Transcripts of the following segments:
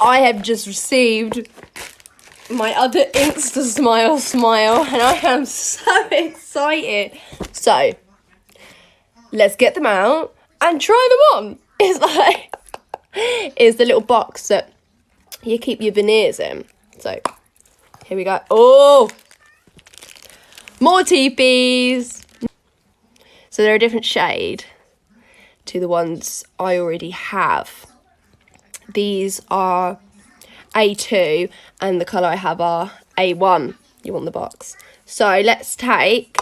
I have just received my other Instasmile smile and I am so excited. So, let's get them out and try them on. It's the little box that you keep your veneers in. So, here we go. Oh! More teepees! So they're a different shade to the ones I already have. These are A2 and the colour I have are A1. You want the box. So let's take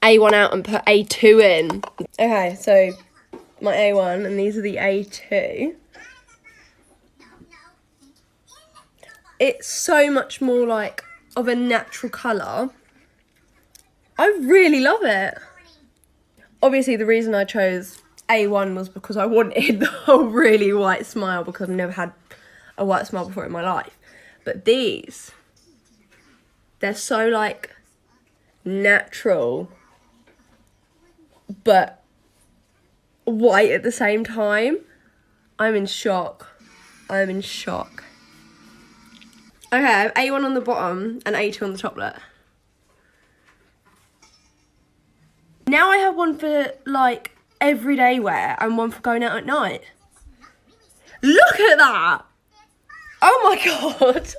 A1 out and put A2 in. Okay, so my A1 and these are the A2. It's so much more like of a natural colour. I really love it. Obviously the reason I chose A1 was because I wanted the whole really white smile because I've never had a white smile before in my life. But these, they're so like natural but white at the same time. I'm in shock. I'm in shock. Okay, I have A1 on the bottom and A2 on the toplet. Now I have one for like everyday wear and one for going out at night. Look at that! Oh my god!